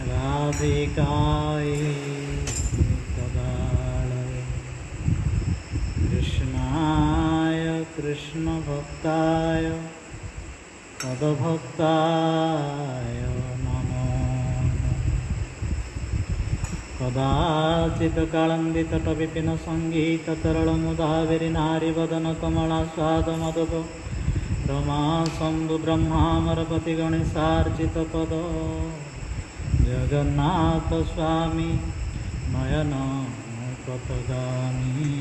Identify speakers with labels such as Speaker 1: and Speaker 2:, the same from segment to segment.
Speaker 1: राधिकाय तदालय कृष्णाय कृष्णभक्ताय तद्भक्ताय नमो कदाचित् कालन्दितटविपिनसङ्गीततरलमुदाविरिनारिवदन कमलास्वादमदप रमासम्भु ब्रह्मामरपति गणेशार्चितपद जगन्नाथ स्वामी नयन पथगामी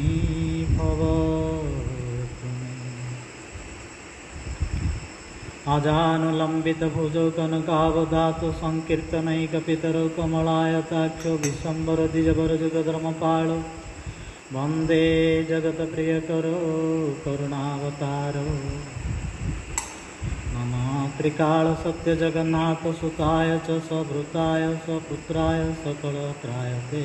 Speaker 1: भव अजानुलम्बितभुजौ कनकावदातो संकीर्तनैकपितरौ कमलायताक्षो विश्वम्भर द्विजवरजुगधर्मपालो वन्दे जगत्प्रियकरो करुणावतारो नमः त्रिकालसत्यजगन्नाथसुताय च सभृताय सपुत्राय सकलत्राय ते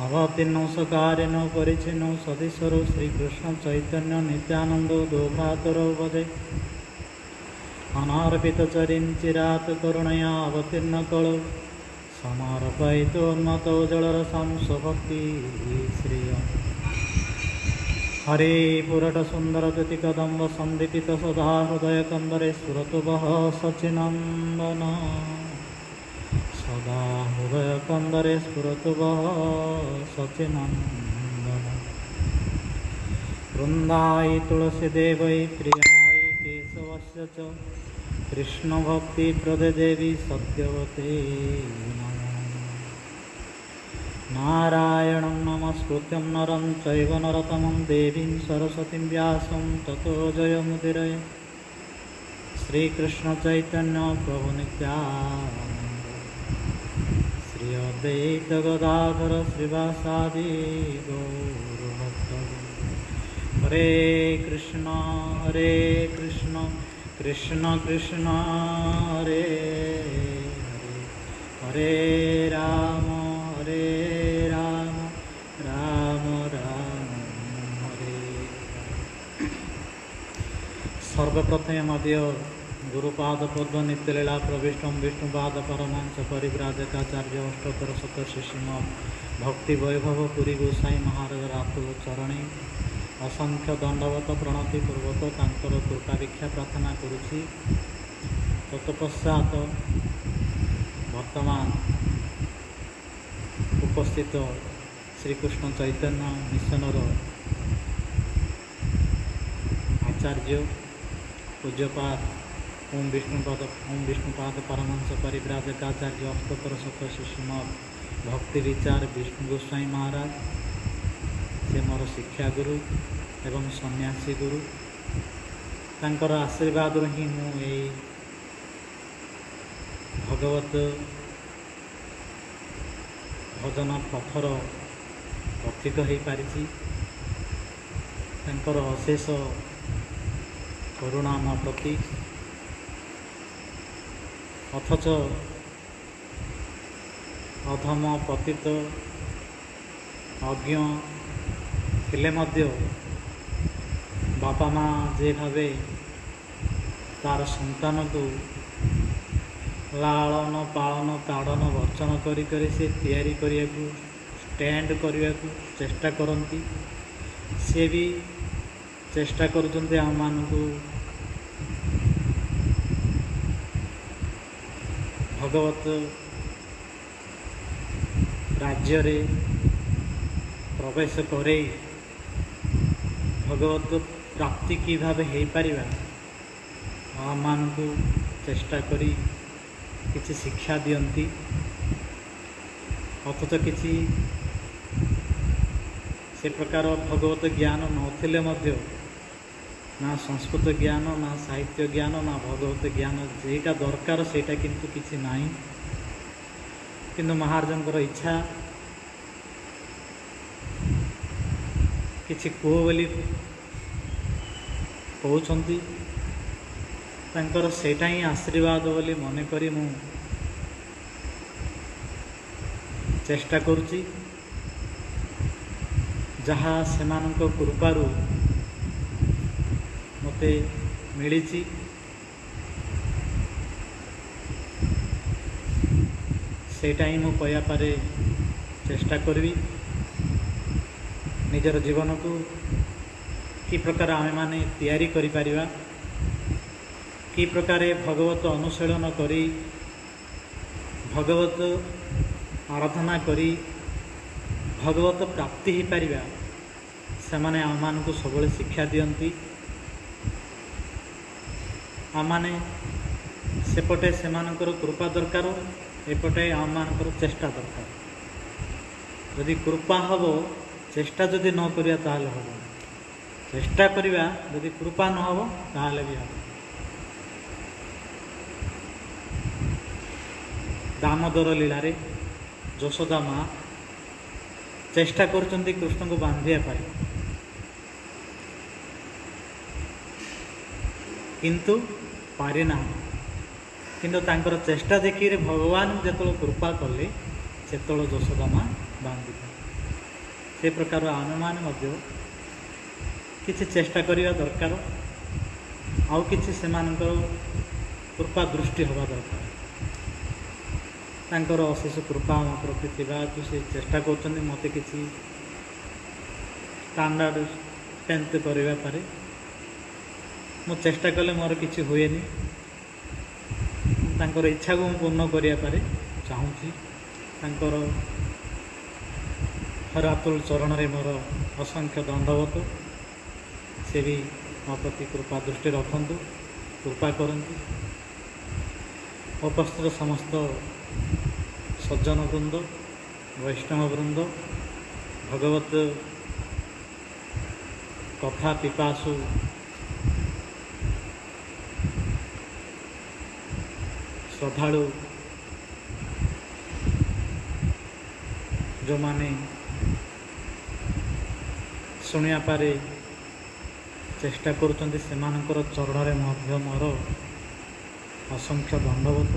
Speaker 1: अवतीर्णौ सकारिणौ परिचिन्नौ सदीश्वरौ श्रीकृष्ण चैतन्य नित्यानन्दो दोभ्रातरौ वदे अनार्पितचरिं चिरात् करुणया अवतीर्णकलौ समार्पयितोन्मतो जलरसं स्वभक्ति श्रियम् हरे पुरटसुन्दरतुतिकदम्ब सन्दीपित सदा हृदयकन्दरे सुरतुवः सचिनन्दन सदा हृदयकन्दरे स्फुरतुवः सचिनन्दन वृन्दाय तुलसीदेवै प्रियाय केशवस्य च कृष्णभक्तिप्रदे देवी सत्यवते नारायणं नमस्कृत्यं नरं चैव नरोत्तमं देवीं सरस्वतीं व्यासं ततो जयमुदीरये श्रीकृष्ण चैतन्य प्रभु नित्यानन्द श्री अद्वैत गदाधर श्रीवासादि गौरभक्तगण हरे कृष्ण कृष्ण कृष्ण हरे हरे हरे राम राम राम हरे सर्वप्रथम मध्य गुरुपाद पद्म नित्यलीला प्रविष्ट विष्णुपाद परमहंस परिव्राजकाचार्य अष्टोत्तर शतशिष्य श्रीमद् भक्ति वैभव पुरी गोसाई महाराज रातु चरणे असंख्य दंडवत प्रणति पूर्वक तांकर कृपा भिक्षा प्रार्थना करुछि। तत्पश्चात वर्तमान उपस्थित श्रीकृष्ण चैतन्य मिशनर आचार्य पूज्यपाद ओम विष्णुपाद परमहंस परिव्राजकाचार्य अष्टोत्तर शतशिष्य श्रीमद् भक्ति विचार विष्णु गोस्वामी महाराज से मोर शिक्षा गुरु एवं सन्यासी गुरु तांकर आशीर्वाद ही मु भगवत भजन पथर पथित हो पारि अशेष करुणा मो प्रति अथच अधम पतित अज्ञ हेले मध्य बापा माँ जे भावे तार संतान को लालन पालन ताड़न भर्चन करी से तैयारी करने को स्टैंड करने को चेष्टा करती सी भी चेष्टा करुँच आम मान भगवत राज्य रे प्रवेश करे भगवत प्राप्ति कि भाव हो पारिबा आम मान को चेष्टा करी किसी शिक्षा दियंती अथच किसी से प्रकार भगवत ज्ञान नथिले मध्य ना संस्कृत ज्ञान ना साहित्य ज्ञान ना भगवत ज्ञान जेटा दरकार सेटा किंतु किसी नाही किंतु महाराजंकर इच्छा किसी कह बोली कहउछंती तांकर सेटा ही आशीर्वाद बोली मन करी मु चेष्टा करुची जहाँ सेमानंक कृपारू मते मिली ସେଇଟା ହିଁ ମୁଁ କହିବା ପରେ ଚେଷ୍ଟା କରିବି। ନିଜର ଜୀବନକୁ କି ପ୍ରକାର ଆମେମାନେ ତିଆରି କରିପାରିବା, କି ପ୍ରକାର ଭଗବତ ଅନୁଶୀଳନ କରି ଭଗବତ ଆରାଧନା କରି ଭଗବତ ପ୍ରାପ୍ତି ହୋଇପାରିବା, ସେମାନେ ଆମମାନଙ୍କୁ ସବୁବେଳେ ଶିକ୍ଷା ଦିଅନ୍ତି। ଆମମାନେ ସେପଟେ ସେମାନଙ୍କର କୃପା ଦରକାର, ଏପଟେ ଆମମାନଙ୍କର ଚେଷ୍ଟା ଦରକାର। ଯଦି କୃପା ହେବ, ଚେଷ୍ଟା ଯଦି ନ କରିବା ତାହେଲେ ହେବ। ଚେଷ୍ଟା କରିବା, ଯଦି କୃପା ନ ହେବ ତାହେଲେ ବି ହେବ। ଦାମୋଦର ଲୀଳାରେ ଯଶୋଦା ମା ଚେଷ୍ଟା କରୁଛନ୍ତି କୃଷ୍ଣଙ୍କୁ ବାନ୍ଧିବା ପାଇଁ, କିନ୍ତୁ ପାରିନାହାନ୍ତି। କିନ୍ତୁ ତାଙ୍କର ଚେଷ୍ଟା ଦେଖିକି ଭଗବାନ ଯେତେବେଳେ କୃପା କଲେ, ସେତେବେଳେ ଯଶୋଦା ମା ବାନ୍ଧିଲେ। ସେ ପ୍ରକାର ଆମେମାନେ ମଧ୍ୟ କିଛି ଚେଷ୍ଟା କରିବା ଦରକାର, ଆଉ କିଛି ସେମାନଙ୍କର କୃପା ଦୃଷ୍ଟି ହେବା ଦରକାର। ତାଙ୍କର ଅଶେଷ କୃପା ଆମ ପ୍ରତି ଥିବା ହେତୁ ସେ ଚେଷ୍ଟା କରୁଛନ୍ତି ମୋତେ କିଛି ଷ୍ଟାଣ୍ଡାର୍ଡ଼ ଷ୍ଟ୍ରେନ୍ଥ କରିବା ପରେ। ମୁଁ ଚେଷ୍ଟା କଲେ ମୋର କିଛି ହୁଏନି, ତାଙ୍କର ଇଚ୍ଛାକୁ ମୁଁ ପୂର୍ଣ୍ଣ କରିବା ପରେ ଚାହୁଁଛି। ତାଙ୍କର ହରାତୁଲ ଚରଣରେ ମୋର ଅସଂଖ୍ୟ ଦଣ୍ଡବତ। ସେ ବି ମୋ ପ୍ରତି କୃପା ଦୃଷ୍ଟି ରଖନ୍ତୁ, କୃପା କରନ୍ତୁ। ଉପସ୍ଥିତ ସମସ୍ତ ସଜ୍ଜନ ବୃନ୍ଦ, ବୈଷ୍ଣବ ବୃନ୍ଦ, ଭଗବତ କଥା ପିପାସୁ ଶ୍ରଦ୍ଧାଳୁ ଯେଉଁମାନେ ଶୁଣିବା ପରେ ଚେଷ୍ଟା କରୁଛନ୍ତି, ସେମାନଙ୍କର ଚରଣରେ ମଧ୍ୟ ମୋର ଅସଂଖ୍ୟ ଦଣ୍ଡବତ।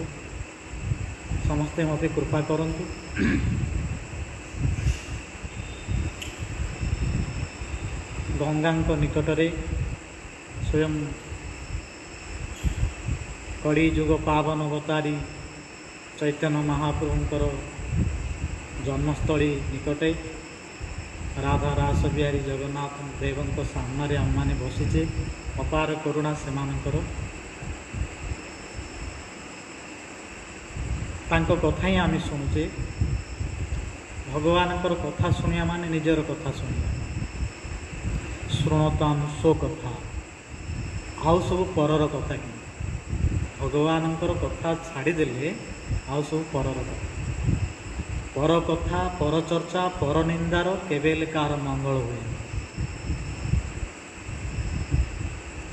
Speaker 1: ସମସ୍ତେ ମୋତେ କୃପା କରନ୍ତୁ। ଗଙ୍ଗାଙ୍କ ନିକଟରେ ସ୍ୱୟଂ କଳିଯୁଗ ପାବନ ଅବତାରୀ ଚୈତନ୍ୟ ମହାପ୍ରଭୁଙ୍କର ଜନ୍ମସ୍ଥଳୀ ନିକଟେ ରାଧା ରାସ ବିହାରୀ ଜଗନ୍ନାଥ ଦେବଙ୍କ ସାମ୍ନାରେ ଆମମାନେ ବସିଛେ। ଅପାର କରୁଣା ସେମାନଙ୍କର। ତାଙ୍କ କଥା ହିଁ ଆମେ ଶୁଣୁଛେ। ଭଗବାନଙ୍କର କଥା ଶୁଣିବା ମାନେ ନିଜର କଥା ଶୁଣିବା। ଶୃଣୋତମ ସ୍ୱ କଥା, ଆଉ ସବୁ ପରର କଥା। କିନ୍ତୁ ଭଗବାନଙ୍କର କଥା ଛାଡ଼ିଦେଲେ ଆଉ ସବୁ ପରର କଥା। ପର କଥା, ପର ଚର୍ଚ୍ଚା, ପର ନିନ୍ଦାର କେବେ ହେଲେ କାହାର ମଙ୍ଗଳ ହୁଏନି।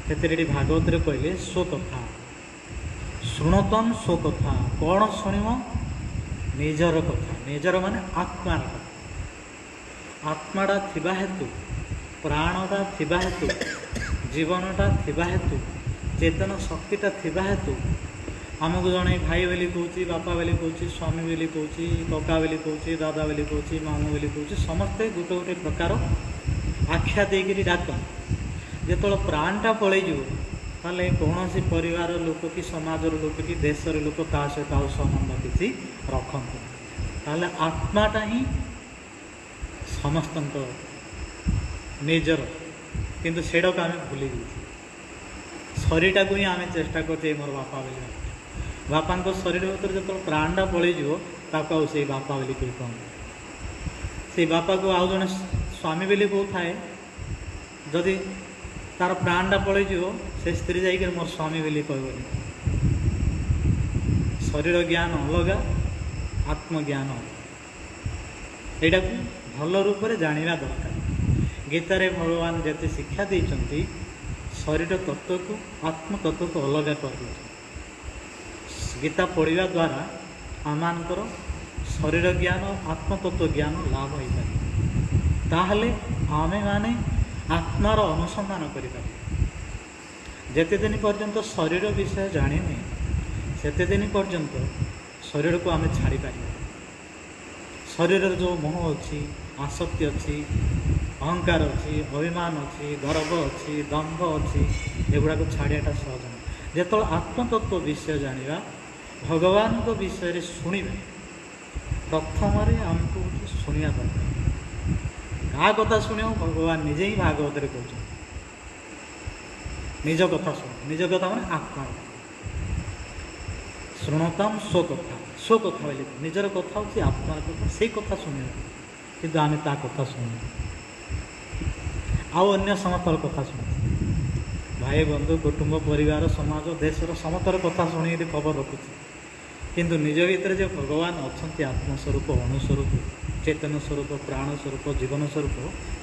Speaker 1: ସେଥିରେ ଏଠି ଭାଗବତରେ କହିଲେ ସ୍ୱ କଥା, ଶୃଣୋତମ ସ୍ୱ କଥା। କ'ଣ ଶୁଣିବ? ନିଜର କଥା। ନିଜର ମାନେ ଆତ୍ମାର କଥା। ଆତ୍ମାଟା ଥିବା ହେତୁ, ପ୍ରାଣଟା ଥିବା ହେତୁ, ଜୀବନଟା ଥିବା ହେତୁ, ଚେତନ ଶକ୍ତିଟା ଥିବା ହେତୁ ଆମକୁ ଜଣେ ଭାଇ ବୋଲି କହୁଛି, ବାପା ବୋଲି କହୁଛି, ସ୍ୱାମୀ ବୋଲି କହୁଛି, କକା ବୋଲି କହୁଛି, ଦାଦା ବୋଲି କହୁଛି, ମାମୁଁ ବୋଲି କହୁଛି। ସମସ୍ତେ ଗୋଟେ ଗୋଟେ ପ୍ରକାର ଆଖ୍ୟା ଦେଇକରି ଡାକନ୍ତି। ଯେତେବେଳେ ପ୍ରାଣଟା ପଳେଇଯିବ, ତାହେଲେ କୌଣସି ପରିବାର ଲୋକ କି ସମାଜର ଲୋକ କି ଦେଶର ଲୋକ ତା ସହିତ ଆଉ ସମ୍ବନ୍ଧ କିଛି ରଖନ୍ତି। ତାହେଲେ ଆତ୍ମାଟା ହିଁ ସମସ୍ତଙ୍କ ନିଜର, କିନ୍ତୁ ସେଇଟାକୁ ଆମେ ଭୁଲି ଯାଉଛୁ। ଶରୀରଟାକୁ ହିଁ ଆମେ ଚେଷ୍ଟା କରୁଛେ ମୋର ବାପା ବୋଲି। ବାପାଙ୍କ ଶରୀର ଭିତରେ ଯେତେବେଳେ ପ୍ରାଣଟା ପଳେଇଯିବ, ତାକୁ ଆଉ ସେଇ ବାପା ବୋଲି କେହି କହନ୍ତି। ସେଇ ବାପାକୁ ଆଉ ଜଣେ ସ୍ୱାମୀ ବୋଲି କହୁଥାଏ। ଯଦି ତାର ପ୍ରାଣଟା ପଳେଇଯିବ, ସେ ସ୍ତ୍ରୀ ଯାଇକରି ମୋର ସ୍ୱାମୀ ବୋଲି କହିବନି। ଶରୀର ଜ୍ଞାନ ଅଲଗା, ଆତ୍ମଜ୍ଞାନ ଅଲଗା। ଏଇଟାକୁ ଭଲ ରୂପରେ ଜାଣିବା ଦରକାର। ଗୀତାରେ ଭଗବାନ ଯେତେ ଶିକ୍ଷା ଦେଇଛନ୍ତି, ଶରୀର ତତ୍ତ୍ୱକୁ ଆତ୍ମତତ୍ତ୍ୱକୁ ଅଲଗା କରିଦେଇଛନ୍ତି। ଗୀତା ପଢ଼ିବା ଦ୍ୱାରା ଆମମାନଙ୍କର ଶରୀର ଜ୍ଞାନ, ଆତ୍ମତତ୍ତ୍ୱ ଜ୍ଞାନ ଲାଭ ହୋଇପାରିବ। ତାହେଲେ ଆମେମାନେ ଆତ୍ମାର ଅନୁସନ୍ଧାନ କରିପାରିବା। ଯେତେଦିନ ପର୍ଯ୍ୟନ୍ତ ଶରୀର ବିଷୟ ଜାଣିନେ, ସେତେଦିନ ପର୍ଯ୍ୟନ୍ତ ଶରୀରକୁ ଆମେ ଛାଡ଼ିପାରିବା। ଶରୀରରେ ଯେଉଁ ମୋହ ଅଛି, ଆସକ୍ତି ଅଛି, ଅହଙ୍କାର ଅଛି, ଅଭିମାନ ଅଛି, ଗର୍ବ ଅଛି, ଦମ୍ଭ ଅଛି, ଏଗୁଡ଼ାକୁ ଛାଡ଼ିବାଟା ସହଜ ନାହିଁ। ଯେତେବେଳେ ଆତ୍ମତତ୍ତ୍ୱ ବିଷୟ ଜାଣିବା, ଭଗବାନଙ୍କ ବିଷୟରେ ଶୁଣିବା, ପ୍ରଥମରେ ଆମକୁ ଶୁଣିବା ଦରକାର। କାହା କଥା ଶୁଣିବ? ଭଗବାନ ନିଜେ ହିଁ ଭାଗବତରେ କହୁଛନ୍ତି ନିଜ କଥା ଶୁଣ। ନିଜ କଥା ମାନେ ଆତ୍ମା କଥା। ଶୃଣତାମ୍ ସ୍ୱ କଥା। ସ୍ୱ କଥା ବୋଲି ନିଜର କଥା ହେଉଛି ଆତ୍ମାର କଥା, ସେଇ କଥା ଶୁଣିବା। କିନ୍ତୁ ଆମେ ତା କଥା ଶୁଣୁଛୁ, ଆଉ ଅନ୍ୟ ସମସ୍ତର କଥା ଶୁଣୁଛୁ। ଭାଇ ବନ୍ଧୁ, କୁଟୁମ୍ବ, ପରିବାର, ସମାଜ, ଦେଶର ସମସ୍ତର କଥା ଶୁଣିକି ଖବର ରଖୁଛୁ, କିନ୍ତୁ ନିଜ ଭିତରେ ଯେ ଭଗବାନ ଅଛନ୍ତି, ଆତ୍ମସ୍ୱରୂପ, ଅଣୁସ୍ୱରୂପ, ଚେତନ ସ୍ୱରୂପ, ପ୍ରାଣ ସ୍ୱରୂପ, ଜୀବନ ସ୍ୱରୂପ,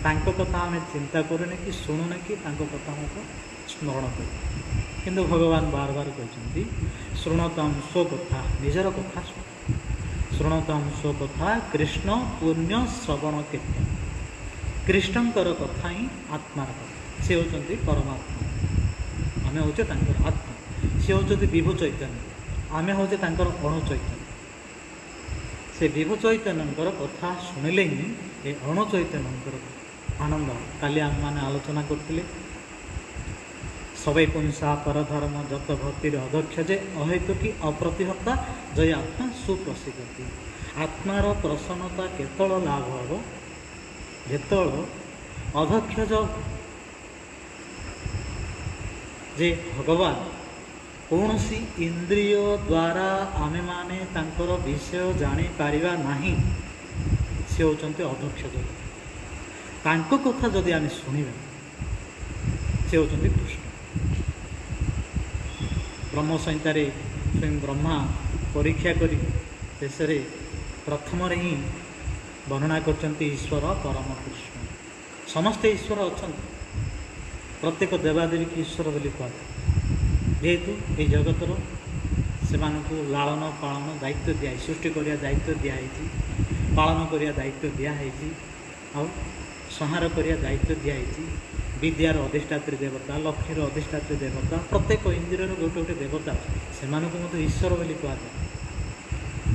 Speaker 1: ତାଙ୍କ କଥା ଆମେ ଚିନ୍ତା କରୁନେ କି ଶୁଣୁନେ କି ତାଙ୍କ କଥା ଆମକୁ ସ୍ମରଣ କରୁ। କିନ୍ତୁ ଭଗବାନ ବାର ବାର କହିଛନ୍ତି ଶୃଣତାମ୍ ସ୍ୱ କଥା, ନିଜର କଥା ଶୁଣ। ଶୃଣତାମ୍ ସ୍ୱ କଥା କୃଷ୍ଣ ପୁଣ୍ୟ ଶ୍ରବଣ କୀର୍ତ୍ତନ। କୃଷ୍ଣଙ୍କର କଥା ହିଁ ଆତ୍ମାର କଥା। ସେ ହେଉଛନ୍ତି ପରମାତ୍ମା, ଆମେ ହେଉଛେ ତାଙ୍କର ଆତ୍ମା। ସେ ହେଉଛନ୍ତି ବିଭୁ ଚୈତନ୍ୟ, ଆମେ ହେଉଛେ ତାଙ୍କର ଅଣୁ ଚୈତନ୍ୟ। ସେ ବିଭୁ ଚୈତନ୍ୟଙ୍କର କଥା ଶୁଣିଲେ ହିଁ ଏ ଅଣୁ ଚୈତନ୍ୟଙ୍କର ଆନନ୍ଦ। କାଲି ଆମେମାନେ ଆଲୋଚନା କରୁଥିଲେ ସबै ପୁଂସା ପରଧର୍ମ ଯତ ଭକ୍ତିର ଅଧ୍ୟକ୍ଷ ଯେ ଅହେତୁକି ଅପ୍ରତିହତା ଜୟ ଆତ୍ମା ସୁପ୍ରସିଦ୍ଧତି। ଆତ୍ମାର ପ୍ରସନ୍ନତା କେତେବେଳେ ଲାଭ ହେବ? ଯେତେବେଳେ ଅଧ୍ୟକ୍ଷ ଯେ ଭଗବାନ କୌଣସି ଇନ୍ଦ୍ରିୟ ଦ୍ୱାରା ଆମେମାନେ ତାଙ୍କର ବିଷୟ ଜାଣିପାରିବା ନାହିଁ, ସେ ହେଉଛନ୍ତି ଅଧ୍ୟକ୍ଷ ଯୋଗ। ତାଙ୍କ କଥା ଯଦି ଆମେ ଶୁଣିବା, ସେ ହେଉଛନ୍ତି କୃଷ୍ଣ। ବ୍ରହ୍ମ ସଂହିତାରେ ସ୍ୱୟଂ ବ୍ରହ୍ମା ପରୀକ୍ଷା କରି ଶେଷରେ ପ୍ରଥମରେ ହିଁ ବର୍ଣ୍ଣନା କରିଛନ୍ତି ଈଶ୍ୱର ପରମ କୃଷ୍ଣ। ସମସ୍ତେ ଈଶ୍ୱର ଅଛନ୍ତି, ପ୍ରତ୍ୟେକ ଦେବାଦେବୀକୁ ଈଶ୍ୱର ବୋଲି କୁହାଯାଏ। ଯେହେତୁ ଏହି ଜଗତର ସେମାନଙ୍କୁ ଲାଳନ ପାଳନ ଦାୟିତ୍ୱ ଦିଆହେଇଛି, ସୃଷ୍ଟି କରିବା ଦାୟିତ୍ୱ ଦିଆହେଇଛି, ପାଳନ କରିବା ଦାୟିତ୍ୱ ଦିଆହେଇଛି, ଆଉ ସଂହାର କରିବା ଦାୟିତ୍ୱ ଦିଆହେଇଛି। ବିଦ୍ୟାର ଅଧିଷ୍ଠାତ୍ରୀ ଦେବତା, ଲକ୍ଷ୍ମୀର ଅଧିଷ୍ଠାତ୍ରୀ ଦେବତା, ପ୍ରତ୍ୟେକ ଇନ୍ଦ୍ରିୟର ଗୋଟେ ଗୋଟେ ଦେବତା, ସେମାନଙ୍କୁ ମଧ୍ୟ ଈଶ୍ୱର ବୋଲି କୁହାଯାଏ।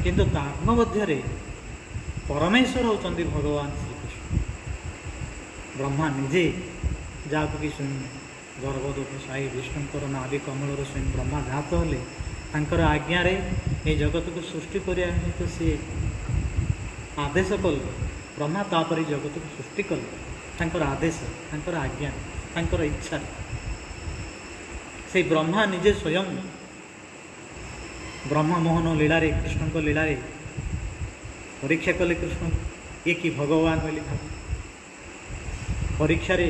Speaker 1: କିନ୍ତୁ ତାଙ୍କ ମଧ୍ୟରେ ପରମେଶ୍ୱର ହେଉଛନ୍ତି ଭଗବାନ ଶ୍ରୀକୃଷ୍ଣ। ବ୍ରହ୍ମା ନିଜେ ଯାହାକୁ କି ସ୍ୱୟଂ ଗର୍ଭଦୂତ ସାଇ ବିଷ୍ଣୁଙ୍କର ନାଭି କମଳରୁ ସ୍ୱୟଂ ବ୍ରହ୍ମା ଜାତ ହେଲେ, ତାଙ୍କର ଆଜ୍ଞାରେ ଏହି ଜଗତକୁ ସୃଷ୍ଟି କରିବା ନିମିତ୍ତ ସିଏ ଆଦେଶ କଲେ। ବ୍ରହ୍ମା ତାପରେ ଜଗତକୁ ସୃଷ୍ଟି କଲେ ତାଙ୍କର ଆଦେଶ, ତାଙ୍କର ଆଜ୍ଞା, ତାଙ୍କର ଇଚ୍ଛା। ସେଇ ବ୍ରହ୍ମା ନିଜେ ସ୍ୱୟଂ ବ୍ରହ୍ମମୋହନ ଲୀଳାରେ, କୃଷ୍ଣଙ୍କ ଲୀଳାରେ ପରୀକ୍ଷା କଲେ କୃଷ୍ଣ ଇଏ କି ଭଗବାନ ବୋଲି ଭାବେ। ପରୀକ୍ଷାରେ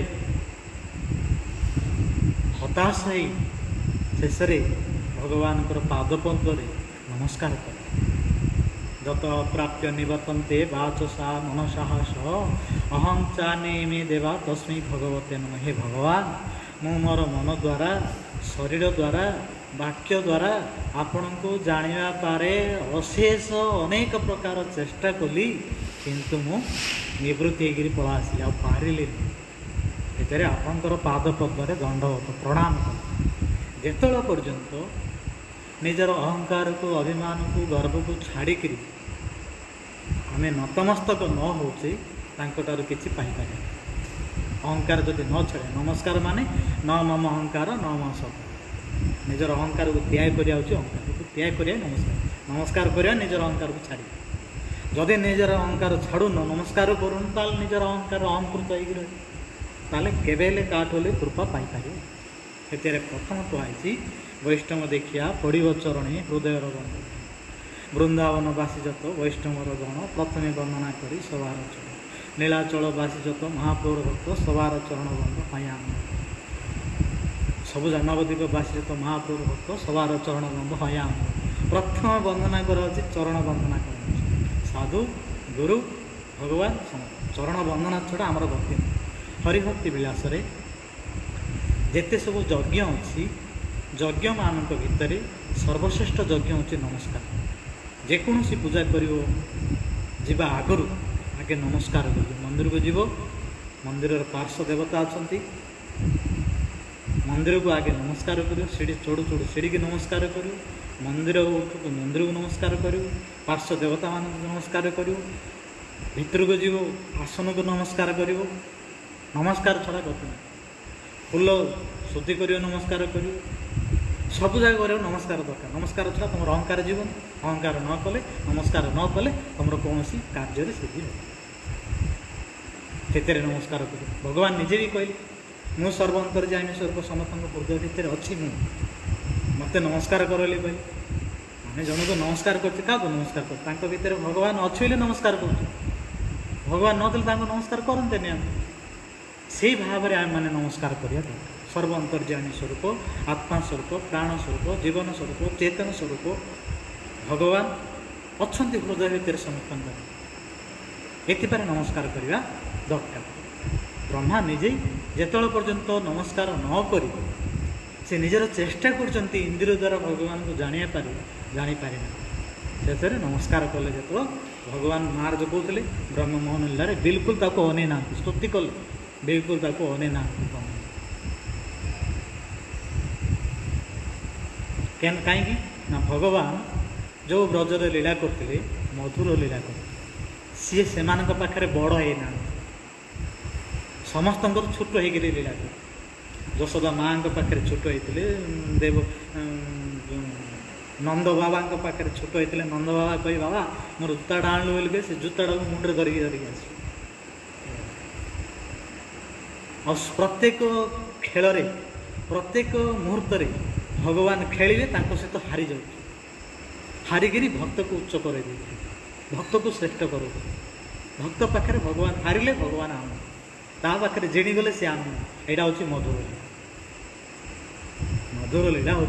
Speaker 1: ହତାଶ ହେଇ ଶେଷରେ ଭଗବାନଙ୍କର ପାଦପଦ୍ମରେ ନମସ୍କାର କଲେ। ଯତ ପ୍ରାପ୍ୟ ନିବର୍ତ୍ତନ୍ତେ ବାଚସା ମନସାଃ ସହ ଅହଂ ଚାନେମି ଦେବା ତସ୍ମୈ ଭଗବତେ ନମଃ। ହେ ଭଗବାନ, ମୁଁ ମୋର ମନ ଦ୍ୱାରା, ଶରୀର ଦ୍ୱାରା, ବାକ୍ୟ ଦ୍ୱାରା ଆପଣଙ୍କୁ ଜାଣିବା ପାରେ ଅଶେଷ ଅନେକ ପ୍ରକାର ଚେଷ୍ଟା କଲି, କିନ୍ତୁ ମୁଁ ନିବୃତ୍ତି ହେଇକରି ପଳା ଆସିଲି, ଆଉ ପାରିଲିନି। ଏଥିରେ ଆପଣଙ୍କର ପାଦପଦ୍ମରେ ଦଣ୍ଡବତ ପ୍ରଣାମ କଲି। ଯେତେବେଳେ ପର୍ଯ୍ୟନ୍ତ ନିଜର ଅହଙ୍କାରକୁ, ଅଭିମାନକୁ, ଗର୍ବକୁ ଛାଡ଼ିକିରି ଆମେ ନତମସ୍ତକ ନ ହେଉଛେ, ତାଙ୍କଠାରୁ କିଛି ପାଇପାରିବା। ଅହଙ୍କାର ଯଦି ନ ଛାଡ଼େ, ନମସ୍କାର ମାନେ ନ ମମ ଅହଙ୍କାର ନ ମମ ସତ। ନିଜର ଅହଙ୍କାରକୁ ତ୍ୟାଗ କରିବା ହେଉଛି ଅହଙ୍କାରକୁ ତ୍ୟାଗ କରିବା ନମସ୍କାର। ନମସ୍କାର କରିବା ନିଜର ଅହଙ୍କାରକୁ ଛାଡ଼ିବା। ଯଦି ନିଜର ଅହଙ୍କାର ଛାଡ଼ୁନ, ନମସ୍କାର କରୁନ, ତାହେଲେ ନିଜର ଅହଙ୍କାର ଅହଂକୃତ ହେଇକି ରହିବ। ତାହେଲେ କେବେ ହେଲେ କାହାଠୁ ହେଲେ କୃପା ପାଇପାରିବ। ସେଥିରେ ପ୍ରଥମ କୁହାଯାଇଛି ବୈଷ୍ଣବ ଦେଖିଆ ପଡ଼ିବ ଚରଣେ ହୃଦୟର ଗନ୍ଧ। ବୃନ୍ଦାବନ ବାସିଯତ ବୈଷ୍ଣବର ଗଣ, ପ୍ରଥମେ ବର୍ଣ୍ଣନା କରି ସବାର ଚରଣ। ନୀଳାଚଳ ବାସିଯତ ମହାପ୍ରଭୁର ଭକ୍ତ, ସବାର ଚରଣ ବନ୍ଧ ହୟାମ। ସବୁ ଜାନବଦୀପ ବାସିଯତ ମହାପ୍ରଭୁର ଭକ୍ତ, ସବାର ଚରଣ ବନ୍ଧ ହୟାମ। ପ୍ରଥମ ବନ୍ଦନା କରାଯାଉଛି ଚରଣ ବନ୍ଦନା କରାଯାଉଛି। ସାଧୁ, ଗୁରୁ, ଭଗବାନ ଚରଣ ବନ୍ଦନା ଛଡ଼ା ଆମର ଭକ୍ତି ନାହିଁ। ହରିଭକ୍ତି ବିଳାସରେ ଯେତେ ସବୁ ଯଜ୍ଞ ଅଛି, ଯଜ୍ଞମାନଙ୍କ ଭିତରେ ସର୍ବଶ୍ରେଷ୍ଠ ଯଜ୍ଞ ହେଉଛି ନମସ୍କାର। ଯେକୌଣସି ପୂଜା କରିବ, ଯିବା ଆଗରୁ ଆଗେ ନମସ୍କାର କରିବ। ମନ୍ଦିରକୁ ଯିବ, ମନ୍ଦିରର ପାର୍ଶ୍ୱ ଦେବତା ଅଛନ୍ତି, ମନ୍ଦିରକୁ ଆଗେ ନମସ୍କାର କରିବ। ସିଡ଼ି ଚଢ଼ୁ ଚଢ଼ୁ ସିଡ଼ିକି ନମସ୍କାର କରିବ। ମନ୍ଦିର ଉଠୁ ମନ୍ଦିରକୁ ନମସ୍କାର କରିବ। ପାର୍ଶ୍ୱ ଦେବତାମାନଙ୍କୁ ନମସ୍କାର କରିବ। ଭିତରକୁ ଯିବ, ଆସନକୁ ନମସ୍କାର କରିବ। ନମସ୍କାର ଛଡ଼ା କଥା ନାହିଁ। ଫୁଲ ଶୁଦ୍ଧି କରିବ, ନମସ୍କାର କରିବ। सब जगह नमस्कार दरकार। नमस्कार छा तुम अहंकार जीवन, अहंकार न कले नमस्कार न कले तुम कौन कार्य सिद्धि से नमस्कार कर। भगवान निजे भी कहले मु सर्व अंतर्यामी स्वरूप समस्त हृदय भितर अच्छी मत नमस्कार कर कहले। आम जन को नमस्कार करते क्या नमस्कार कर भितर भगवान अच्छे नमस्कार कर। भगवान नदेले नमस्कार करते से भाव में आम मैंने नमस्कार करिया दरकार। सर्व अंतर्यामी स्वरूप, आत्मा स्वरूप, प्राण स्वरूप, जीवन स्वरूप, चेतन स्वरूप भगवान अच्छा हृदय भितर समस्त एपार नमस्कार करने दरकार। ब्रह्मा निजे जेतल पर्यंत नमस्कार न कर से निजर चेष्टा कर इंद्रिय द्वारा भगवान को जापारे से नमस्कार कले जो भगवान मार जो कहते ब्रह्म मोहन लीला बिल्कुल ताको अने ना स्तुति कले बिल्कुल ताको अने ना कहीं ना भगवान जो ब्रजर लीला करते मधुर लीला करते सी से पाखे बड़ है ना समस्त छोट हो लीला कर। यशोदा माँ पाखे छोट होते देव नंद बाबा पाखे छोट होते नंद बाबा कही बाबा मोर जूताटा आणलु बोलिके से जूताटा मुंडे धरिकी आस प्रत्येक खेल प्रत्येक मुहूर्त भगवान खेलिए सहित हारी जाऊँ हारिकी भक्त को उच्च कर भक्त को श्रेष्ठ कर। भक्त पाखे भगवान हारिले भगवान आम ता पाखे जिणीगले सी आम यहाँ हूँ मधुर लीला। मधुर लीला हूँ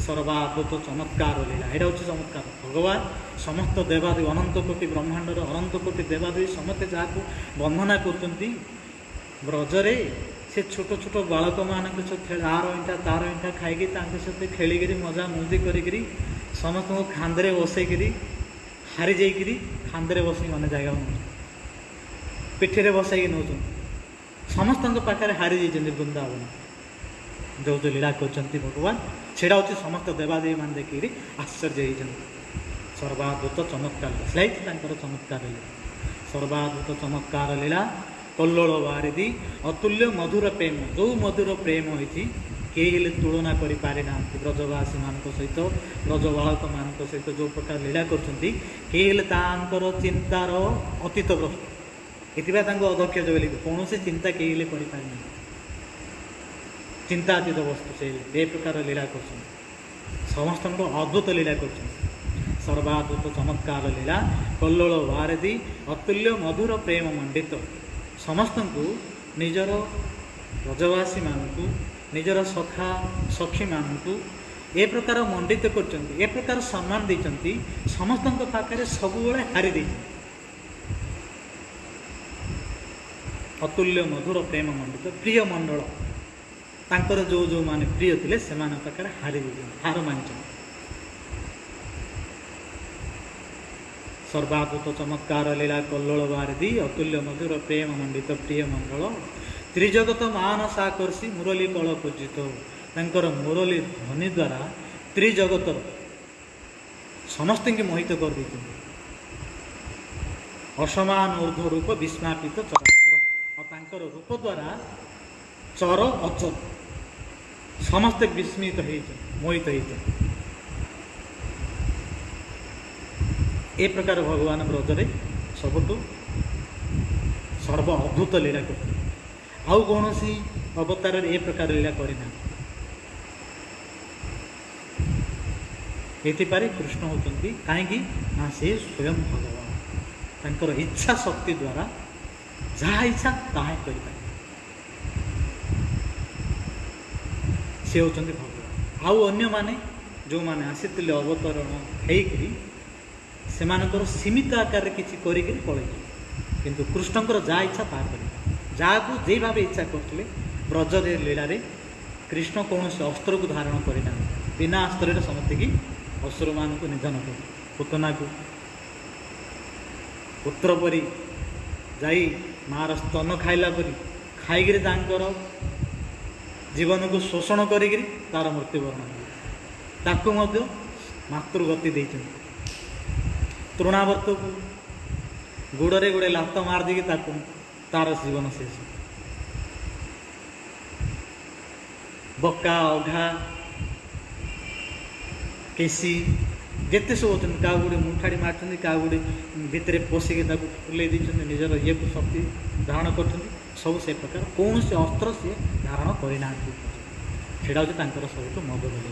Speaker 1: सर्वाद्भुत चमत्कार लीला। यहाँ हूँ चमत्कार भगवान समस्त देवादेवी अनंत कोटि ब्रह्मांडर अनंत कोटि देवादेवी समस्ते जहाँ वंदना कर ब्रजरे से छोट छोट बालक मान तार इंटा खाई सहित खेलिकी मजा मुजी करी समस्त को खांदे बसईकरी हारी जाइकरी खांदे बस मैंने जगह पिठे बसई नौ समस्त पाखे हारी जाइए वृंदावन जो जो लीला कर भगवान से हूँ समस्त देवादेवी मान देखिए आश्चर्य होती सर्वाद्भुत चमत्कार लीला चमत्कार लीला सर्वाद्भुत चमत्कार लीला कल्लोल वारिदी अतुल्य मधुर प्रेम जो मधुर प्रेम होती कहीं तुलना कर पारि ना ब्रजवासी मान सहित ब्रज बालक मान सहित जो प्रकार लीला कर चिंतार अतीत ग्रस्त ये अध्यक्ष बोली कौन से चिंता कहीं कर चिंतातीत वस्तु से ए प्रकार लीला कर समस्त अद्भुत लीला कर सर्वाद्भुत चमत्कार लीला कल्लोल वारिदी अतुल्य मधुर प्रेम मंडित समस्त को निजर ब्रजवासी मानू निजर सखा सखी मानू ए प्रकार मंडित कर प्रकार सम्मान देती समस्त पाखे सब हारी दे अतुल्य मधुर प्रेम मंडित प्रिय मंडल तांकर जो जो माने प्रिय थे से पाखे हारी दे हार मानी सर्वाद्भुत चमत्कार लीला कल्लोल वारिदी अतुल्य मधुर प्रेम मंडित प्रिय मंडल त्रिजगत मानस आकर्षी मुरली कल पूजित तांकर मुरली ध्वनि द्वारा त्रिजगत समस्त की मोहित कर देते असमान ऊर्ध्व रूप विस्मापित चराचर और रूप द्वारा चर अचर समस्त विस्मित मोहित होते ए प्रकार भगवान ब्रजरे सबुठ सर्व अद्भुत लीला करते आउ कौन सी अवतार ए प्रकार लीला करना ये कृष्ण होती कहीं ना से स्वयं भगवान तांकर इच्छा शक्ति द्वारा जहाँ इच्छा ताहा कर भगवान आउ अन्य माने जो माने आसी अवतरण होकरी सेमानकर सीमित आकार किसी करी पलि किंतु कृष्णकर जहाँ इच्छा ता कर जहाँ को जे भाव इच्छा करते ब्रज लीला कृष्ण कौन से अस्त्र को धारण करना बिना अस्त्र समस्त की असुर मान को निधन कर पुतना को पुत्र परी जाई मार स्तन खाइला परी खाईकरी जीवन को शोषण करी तार मृत्युवरण ताकू मातृगति देते तृणावर्त को गोड़े गोड़े लात मार दी तार जीवन शेष बक्का अघा केसी जिते सब अच्छा क्या गुड़े मुठाड़ी मार्च क्या गुड़े भितर पशिक फुले निजर ये को शक्ति धारण कर सब से प्रकार कौन से अस्त्र सी धारण करना सेटा हूँ सब मद बोले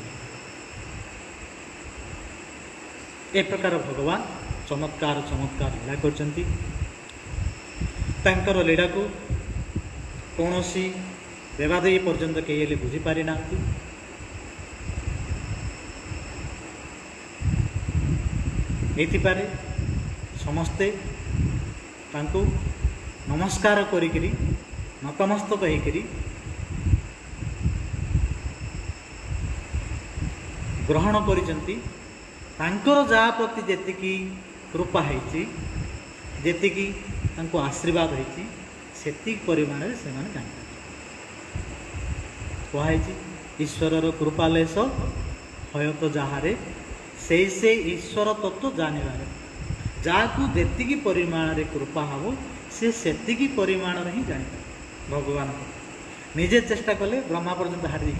Speaker 1: ए प्रकार भगवान चमत्कार चमत्कार लीला कर लीला को कौन सी देवादेवी पर्यंत कहीं बुझीपारी ना ये समस्ते तांको नमस्कार करी नतमस्तक होकर ग्रहण करिसेंती तांकर जहाँ प्रति जेतिकी कृपा होती जेतिकी तांको आशीर्वाद होती सेतिक परिमाण से जानते कहुई ईश्वर कृपालेश हयत जहारे से ईश्वर तत्व जानवर जहाँ जेतिकी परिमाण रे कृपा हम से सेतिकी परिमाण ही जापर भगवान निजे चेष्टा कले ब्रह्मा पर्यंत हारी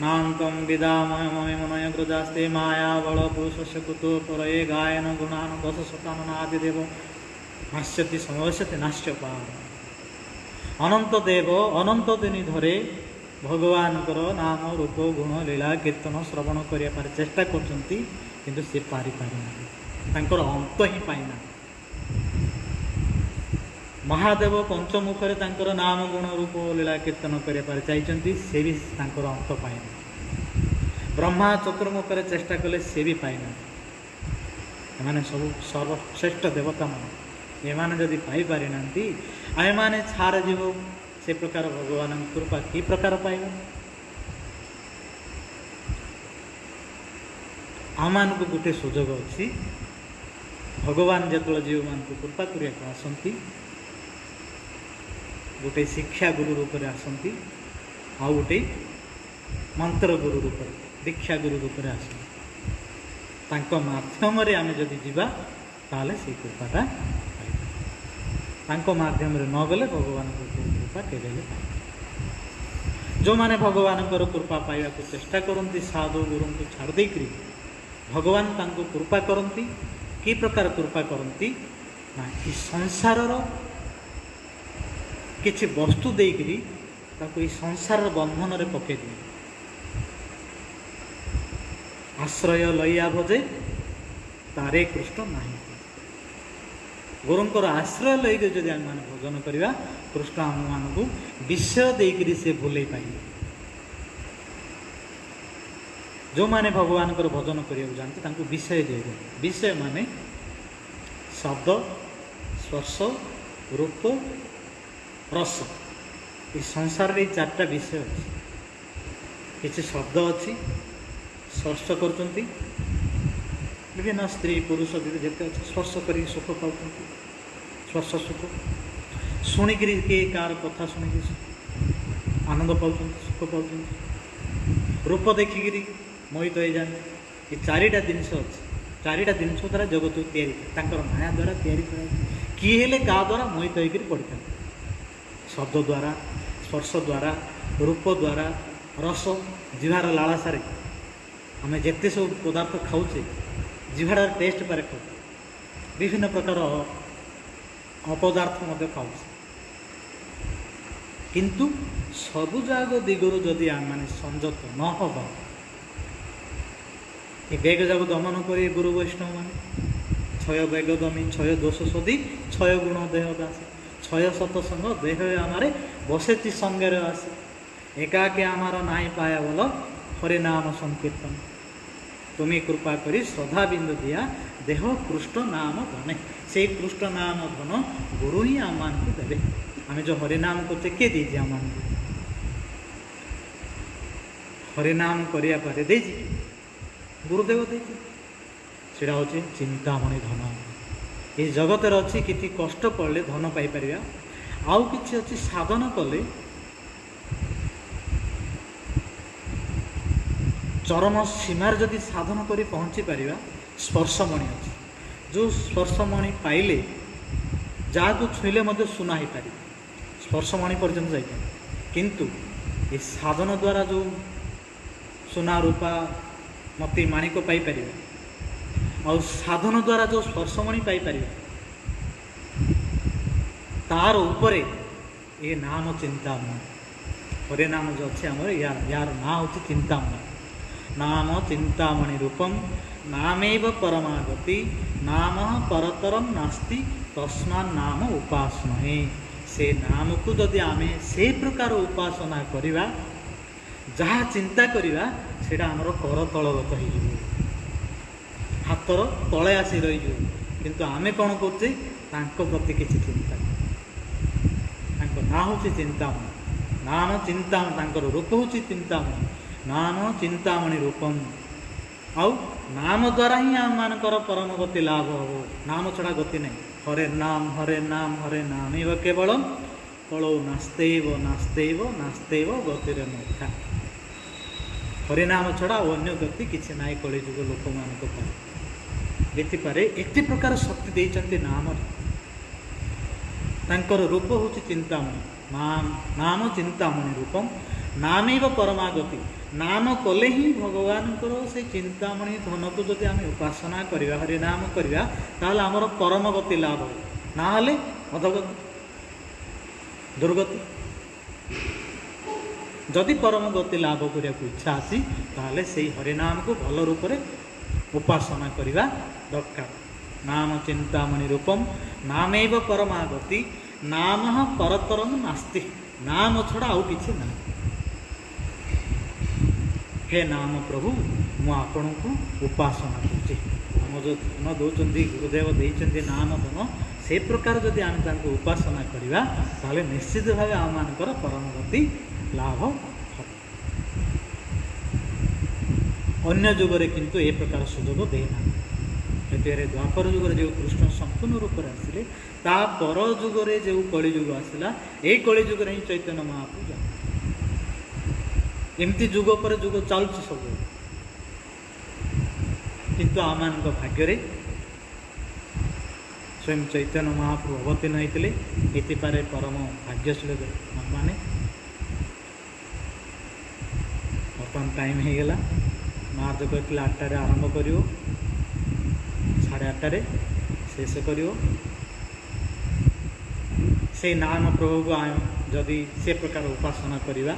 Speaker 1: नान्तम विदामय ममे मनय ग्रजास्ते माया बल पुरुष कुतो परये गायन गुणान दश शतानन आदिदेव नाश्यति समवश्यति नाश्य पार अनंत देव अनंत दिन धरे भगवान नाम रूप गुण लीला कीर्तन श्रवण करने चेष्टा कर सी पारि पारिना अंत ही पाइना महादेव पंचमुखरे नाम गुण रूप लीला कीर्तन करने चाहिए से भी अंत पाइना ब्रह्मा चतुर्मुखरे चेष्टा कले से भी पाइना एमाने सब सर्वश्रेष्ठ देवता मान एमाने जदि पाई पारि नांती आमे माने छार जीव से प्रकार भगवान कृपा कि प्रकार पाइबा आम को गोटे सुजोग अच्छी भगवान जो जीव मान को कृपा करने आसती गोटे शिक्षा गुरु रूप में आसती आ गोटे मंत्र गुरु रूप में दीक्षा गुरु रूप में आसती माध्यम आम जदि जीवा ताले से कृपाटा तांको माध्यम न गले भगवान कृपा केवे जो माने भगवान कृपा पाइबा को चेष्टा करती साधु गुरु को छाड़ देकरी भगवान तांको कृपा करती कि प्रकार कृपा करती ना कि संसार किछि वस्तु देकरी ताको ई संसार बंधन रे पके दिए आश्रय लइया भजे तारे कृष्ण नाही गुरुंकर आश्रय लैके जदि आम मान भोजन करवा कृष्ण आम मान को विषय देकरी से भूले पाइबे जो माने भगवान को भजन करिया जानते तांको विषय दे विषय माने शब्द स्पर्श रूप रस ये संसार रे चारटा विषय अच्छी किसी शब्द अच्छी स्पर्श करचंती विभिन्न स्त्री पुरुष जिते अच्छे स्पर्श कर सुख पाँच स्पर्श सुख शुणिक किए कार कथा शुणिक आनंद पाँच सुख पाँच रूप देखिकी मोहित हो जाए ये चारिटा जिनस अच्छे चारिटा जिनस द्वारा जगत या माया द्वारा किए हेले क्या द्वारा मोहित होकर पड़ी था शब्द द्वारा स्पर्श द्वारा रूप द्वारा रस जीवार लालसारे आम जिते सब पदार्थ खाऊे जीवार टेस्ट पारे खाऊ विभिन्न प्रकार अपदार्थ मध्य खाऊ किंतु सबुजाग दिगरु जदि आम माने संयत न हबा ये बेग जाक दमन करे गुरु वैष्णव माने क्षय बेग दमी क्षय दोष सदी क्षय गुण देह दासे क्षय सतसंग देह आमारे बसेती संगे आसे एकाके आमार नाई पाया बोल हरे नाम संकीर्तन तुम्हें कृपा करी श्रद्धा बिंदु दिया देह कृष्ण नाम धने से कृष्ण नाम धन गुरु ही आम मान को देवे आम जो हरिनाम करते किए दीजिए आम मान हरिनाम करिया पारे देजी गुरुदेव देजी सेटा हूँ चिंतामणि धन ये जगत अच्छी कि कष्ट पड़े धन पाइपर आउ कि अच्छी साधन कले चरम सीमार जदि साधन कर पहुँची पार स्पर्शमणि अच्छी जो स्पर्शमणि पाइले जहाँ को छुईले मध्य सुना ही पार स्पर्शमणि पर्यंत जाए किंतु ये साधन द्वारा जो सुना रूपा मोती माणिक पाइपर आ साधन द्वारा जो स्पर्शमणि पाइपर तार ऊपर ये नाम चिंतामणि हरे नाम जो अच्छे आम यार ना हूँ चिंतामणि नाम चिंतामणि रूपम नामेव परमागति नाम परतरम नास्ति तस्मा नाम उपासमहे से नाम को जदि आमे से प्रकार उपासना करिवा जहाँ चिंता करिवा सेटा हमर कर तलगत हो हाथर तले आसी रही किंतु आमे कौन करछे तांको प्रति किछि चिंता तांको ना हूँ चिंतामणि नाम चिंतामणि तांकर रूप हूँ चिंतामणि नाम चिंतामणि रूपम आउ नाम द्वारा ही आम मानकर परम गति लाभ हो नाम छड़ा गति नहीं हरे नाम हरे नाम हरे नाम एव केवलम कलौ नास्तेव नास्तेव नास्तेव गतिर मुखा हरे नाम छड़ा अन्य गति किसी नाई कली जुग लोक मान एथिपारे एते प्रकार शक्ति देइचंती नाम तांकर रूप हूँ चिंतामणि नाम नाम चिंतामणि रूपम नामेव परमागति नाम कले ही भगवान से चिंतामणि धन को जब आम उपासना करवा हरि नाम करवा ताल आमर परम गति लाभ हो ना हेले अधगति दुर्गति जदि परम गति लाभ करने को इच्छा आसी ताले से हरिनाम को भल रूप से उपासना करवा दरकार नाम चिंतामणि रूपम नामेव परमागति नाम परतरम नास्ति नाम छड़ा आउ किछि ना हे नाम प्रभु मु आपण को उपासना करछि हम जो धन दौरान गुरुदेव देइचंती नाम धन से प्रकार जदि आम उपासना करवा ताले निश्चित भाव आम मानकर परम गति लाभ हो अन्य जुगरे किंतु ए प्रकार सुजोग देना द्वापर जुगरे जो कृष्ण संपूर्ण रूप से आसिले ता पर जुगरे जो कलिजुग आसला ए कलिजुग ही चैतन्य महाप्रभु एमती जुग पर जुग चलुच सब किंतु आम भाग्य स्वयं चैतन्य महाप्रभु अवतीर्ण होते ये परम भाग्यशील मैंने बर्तमान टाइम हो गला महाराज कहते 8टार आरंभ कर 8:30 शेष कर से नाम प्रभु को जदि से प्रकार उपासना करवा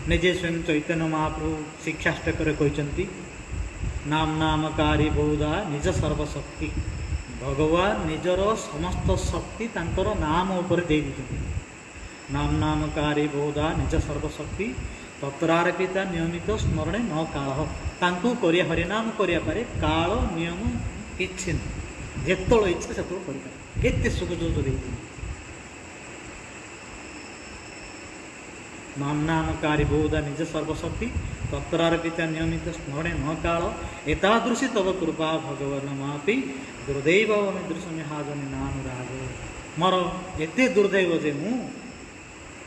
Speaker 1: निजे स्वयं चैतन्य महाप्रभु शिक्षाष्टक कहते नाम नामकारी बहुधा निज सर्वशक्ति भगवान निजर समस्त शक्ति तांकर नाम उपर दे दी नाम नामकारी बहुधा निज सर्वशक्ति तत्रार्पिता नियमित स्मरण न काल तांकु करिया हरिनाम करिया पारे काल नियम किछि न जेतळ इच्छा सेतळ करि पारे केते सुख जोज दे नाम नामकारी बहुधा निज सर्वशक्ति तत्रार्पिता नियमित स्मरण न काल एतादृशी तव कृपा भगवान मापि दुर्दैव दृश्य हाजनी नाम राग मोर एते दुर्दैव जे मु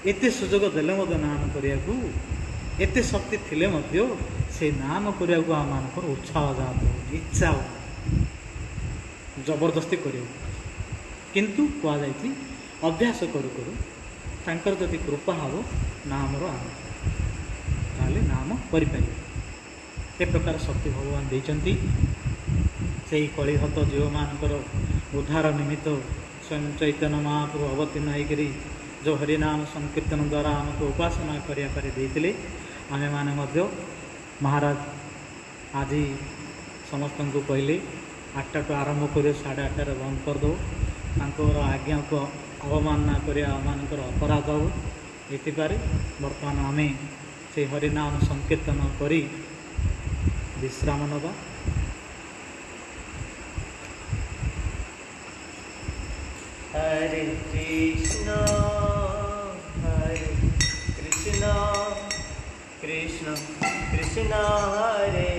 Speaker 1: एते सुजोग देले मद नाम करिया को एते शक्ति थिले मध्य से नाम करिया को आम मानकर उत्साह जात इच्छा जबरदस्ती करिया किंतु कह जायछि अभ्यास करू करू तांकर जदि कृपा हबो नामर आम ताले नाम करि पारिबे ए प्रकार शक्ति भगवान देइचंती से कलिहत जीव मानकर उद्धार निमित्त स्वयं चैतन्य महाप्रभु अवतीर्ण होकर जो हरिनाम संकीर्तन द्वारा आमको उपासना करते आमे माने मध्य महाराज आज समस्त को कहले 8टा तो आरंभ कर 8:30 बंद कर दो तांकर आज्ञा को अवमानना करिया आमनकर अपराध हो एतिपारे वर्तमान आमे से हरिनाम संकीर्तन करी विश्राम नवा
Speaker 2: हरे कृष्ण कृष्ण कृष्ण हरे